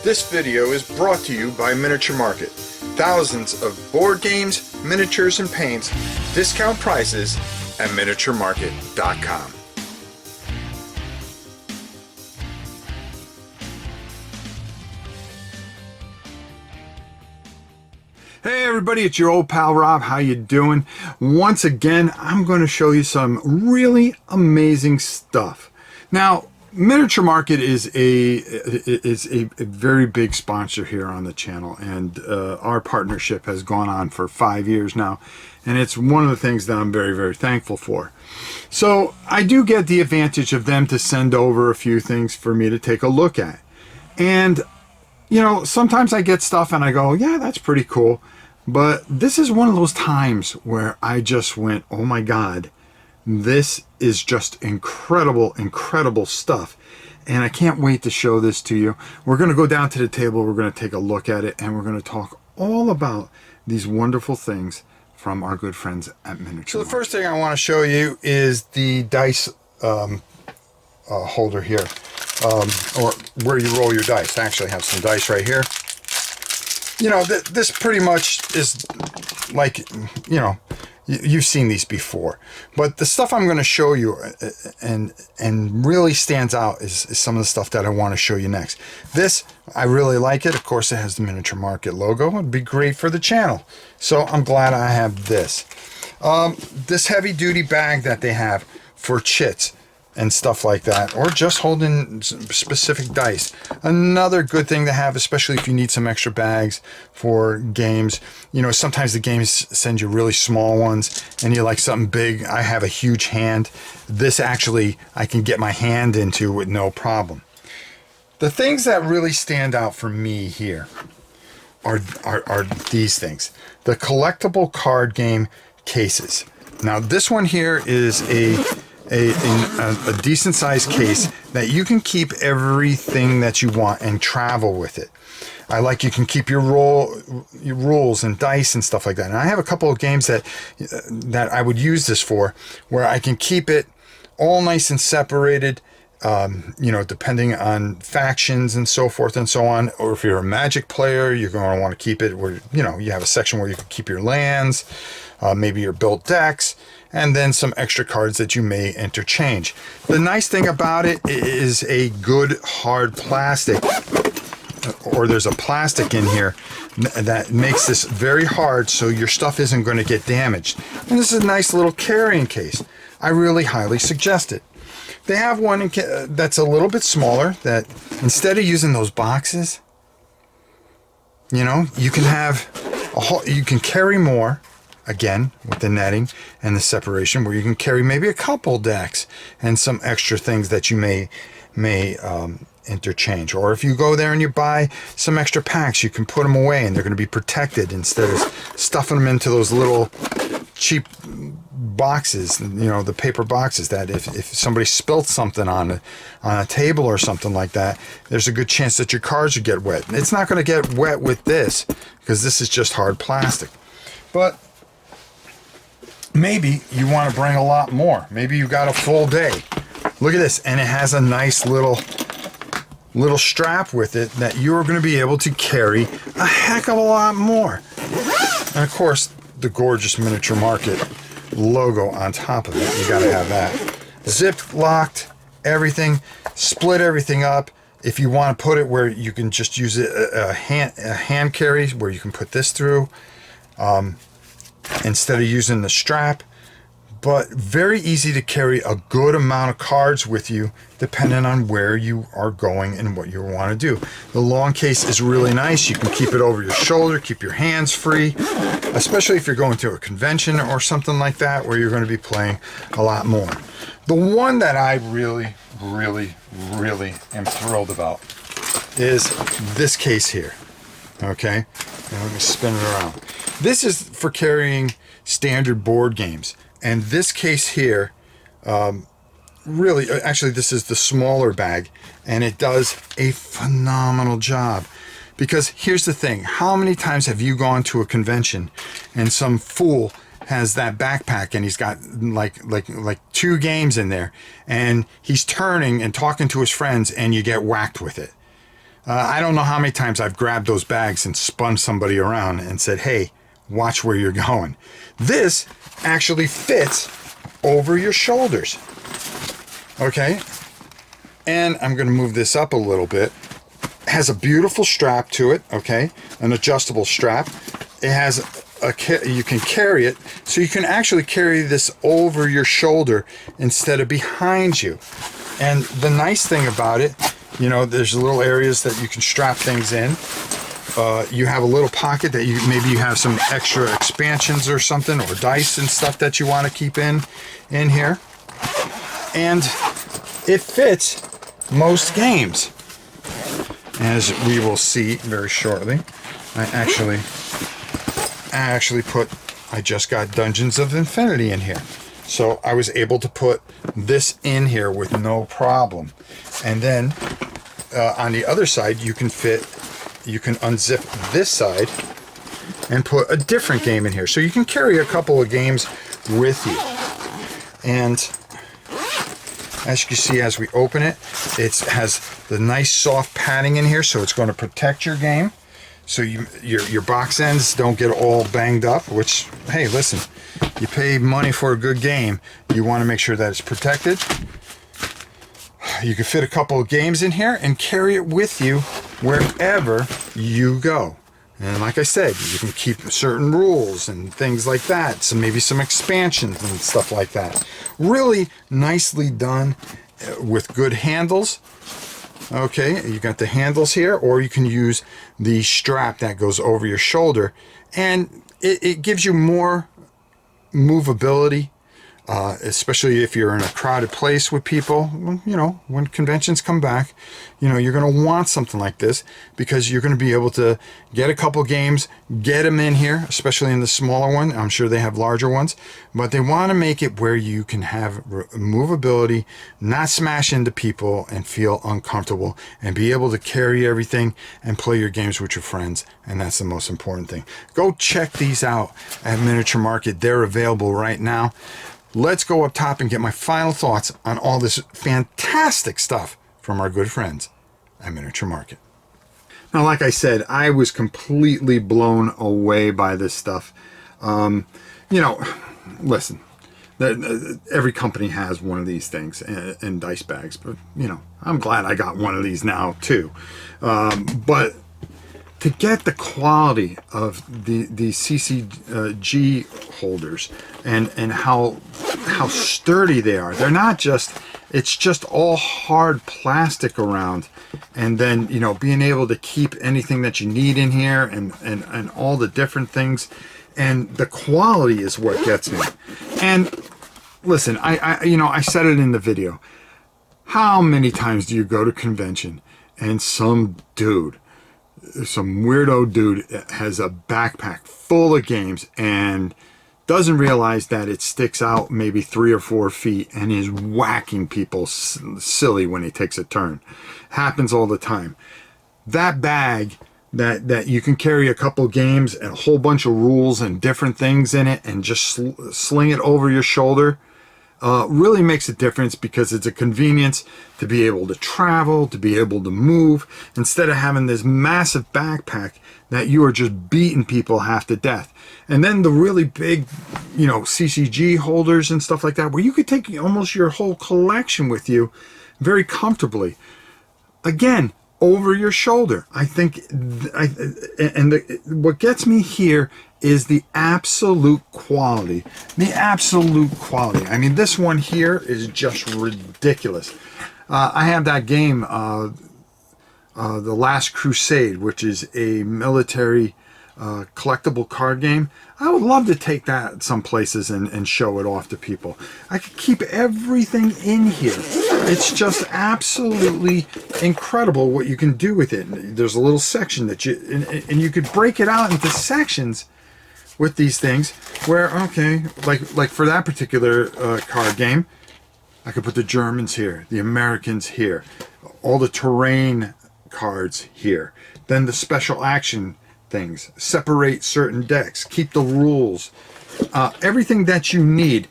This video is brought to you by Miniature Market. Thousands of board games, miniatures, and paints, discount prices at miniaturemarket.com. Hey everybody, it's your old pal Rob. How you doing? Once again, I'm going to show you some really amazing stuff. Now, Miniature Market is a very big sponsor here on the channel, and our partnership has gone on for 5 years now, and it's one of the things that I'm very, very thankful for. So I do get the advantage of them to send over a few things for me to take a look at. And, you know, sometimes I get stuff and I go, yeah, that's pretty cool. But this is one of those times where I just went, oh my God, this is just incredible, incredible stuff. And I can't wait to show this to you. We're going to go down to the table, we're going to take a look at it, and we're going to talk all about these wonderful things from our good friends at Miniature Market. So the first thing I want to show you is the dice holder here, or where you roll your dice. I actually have some dice right here. You know, this pretty much is like, you know, you've seen these before, but the stuff I'm going to show you and really stands out is some of the stuff that I want to show you next. This, I really like it. Of course, it has the Miniature Market logo. It'd be great for the channel. So I'm glad I have this. This heavy duty bag that they have for chits and stuff like that, or just holding specific dice. Another good thing to have, especially if you need some extra bags for games. You know, sometimes the games send you really small ones and you like something big. I have a huge hand. This actually I can get my hand into with no problem. The things that really stand out for me here are these things. The collectible card game cases. Now this one here is a decent sized case that you can keep everything that you want and travel with it. I like you can keep your rules and dice and stuff like that. And I have a couple of games that I would use this for, where I can keep it all nice and separated, you know, depending on factions and so forth and so on. Or if you're a Magic player, you're going to want to keep it where, you know, you have a section where you can keep your lands, maybe your built decks, and then some extra cards that you may interchange. The nice thing about it is a good hard plastic, or there's a plastic in here that makes this very hard so your stuff isn't going to get damaged. And this is a nice little carrying case. I really highly suggest it. They have one that's a little bit smaller, that instead of using those boxes, you know, you can have you can carry more. Again, with the netting and the separation, where you can carry maybe a couple decks and some extra things that you may interchange. Or if you go there and you buy some extra packs, you can put them away and they're going to be protected instead of stuffing them into those little cheap boxes, you know, the paper boxes that if somebody spilt something on a table or something like that, there's a good chance that your cards would get wet. It's not going to get wet with this because this is just hard plastic. But maybe you want to bring a lot more. Maybe you got a full day. Look at this, and it has a nice little strap with it that you're going to be able to carry a heck of a lot more. And of course, the gorgeous Miniature Market logo on top of it. You got to have that. Zip locked, everything. Split everything up. If you want to put it where you can just use it a hand carry, where you can put this through. Instead of using the strap, but very easy to carry a good amount of cards with you depending on where you are going and what you want to do. The long case is really nice. You can keep it over your shoulder, keep your hands free, especially if you're going to a convention or something like that where you're going to be playing a lot more. The one that I really, really, really am thrilled about is this case here. Okay, and let me spin it around. This is for carrying standard board games, and this case here, really, actually this is the smaller bag, and it does a phenomenal job. Because here's the thing, how many times have you gone to a convention and some fool has that backpack and he's got like 2 games in there, and he's turning and talking to his friends and you get whacked with it? I don't know how many times I've grabbed those bags and spun somebody around and said, hey, watch where you're going. This actually fits over your shoulders. Okay? And I'm going to move this up a little bit. It has a beautiful strap to it, okay? An adjustable strap. It has you can carry it, so you can actually carry this over your shoulder instead of behind you. And the nice thing about it, you know, there's little areas that you can strap things in. You have a little pocket that maybe you have some extra expansions or something, or dice and stuff that you want to keep in here. And it fits most games, as we will see very shortly. I just got Dungeons of Infinity in here. So I was able to put this in here with no problem. And then on the other side, you can unzip this side and put a different game in here. So you can carry a couple of games with you. And as you can see, as we open it, it has the nice soft padding in here, so it's going to protect your game. So your box ends don't get all banged up, which, hey, listen, you pay money for a good game, you want to make sure that it's protected. You can fit a couple of games in here and carry it with you wherever you go. And like I said, you can keep certain rules and things like that. So maybe some expansions and stuff like that. Really nicely done with good handles. Okay, you got the handles here, or you can use the strap that goes over your shoulder, and it gives you more movability, especially if you're in a crowded place with people. You know, when conventions come back, you know, you're going to want something like this, because you're going to be able to get a couple games, get them in here, especially in the smaller one. I'm sure they have larger ones, but they want to make it where you can have movability, not smash into people and feel uncomfortable, and be able to carry everything and play your games with your friends. And that's the most important thing. Go check these out at Miniature Market. They're available right now. Let's go up top and get my final thoughts on all this fantastic stuff from our good friends at Miniature Market. Now, like I said, I was completely blown away by this stuff. You know, listen, every company has one of these things in dice bags, but, you know, I'm glad I got one of these now too. But to get the quality of the CCG holders and how sturdy they are, they're not just, it's just all hard plastic around, and then, you know, being able to keep anything that you need in here and all the different things, and the quality is what gets me. And listen, I said it in the video, how many times do you go to convention and some weirdo dude has a backpack full of games and doesn't realize that it sticks out maybe 3 or 4 feet and is whacking people silly when he takes a turn? Happens all the time. That bag that you can carry a couple games and a whole bunch of rules and different things in it and just sling it over your shoulder really makes a difference, because it's a convenience to be able to travel, to be able to move, instead of having this massive backpack that you are just beating people half to death. And then the really big, you know, CCG holders and stuff like that, where you could take almost your whole collection with you very comfortably. Again, over your shoulder. I think, what gets me here is the absolute quality. The absolute quality. I mean, this one here is just ridiculous. I have that game, The Last Crusade, which is a military collectible card game. I would love to take that some places and show it off to people. I could keep everything in here. It's just absolutely incredible what you can do with it. There's a little section that and you could break it out into sections with these things, where, okay, like for that particular card game, I could put the Germans here, the Americans here, all the terrain cards here, then the special action things, separate certain decks, keep the rules, everything that you need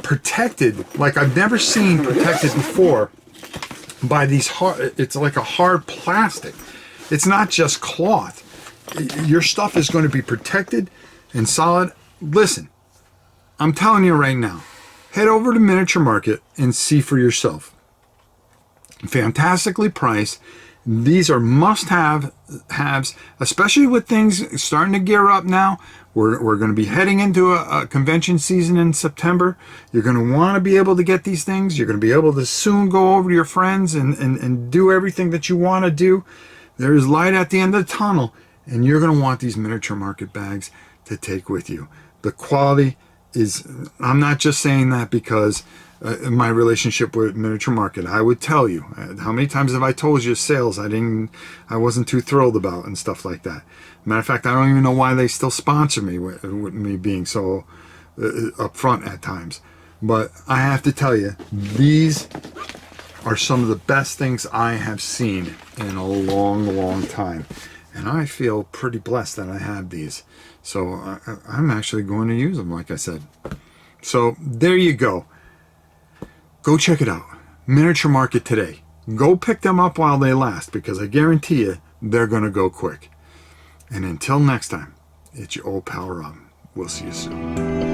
protected like I've never seen protected before by these hard, it's like a hard plastic. It's not just cloth. Your stuff is going to be protected and solid. Listen, I'm telling you right now, head over to Miniature Market and see for yourself. Fantastically priced. These are must-haves, especially with things starting to gear up now. We're going to be heading into a convention season in September. You're going to want to be able to get these things. You're going to be able to soon go over to your friends and do everything that you want to do. There is light at the end of the tunnel, and you're going to want these Miniature Market bags to take with you. The quality is, I'm not just saying that because my relationship with Miniature Market. I would tell you, how many times have I told you sales I wasn't too thrilled about and stuff like that. Matter of fact, I don't even know why they still sponsor me with me being so upfront at times. But I have to tell you, these are some of the best things I have seen in a long, long time. And I feel pretty blessed that I have these. So I'm actually going to use them, like I said. So there you go. Go check it out. Miniature Market today. Go pick them up while they last, because I guarantee you they're going to go quick. And until next time, it's your old pal Rob. We'll see you soon.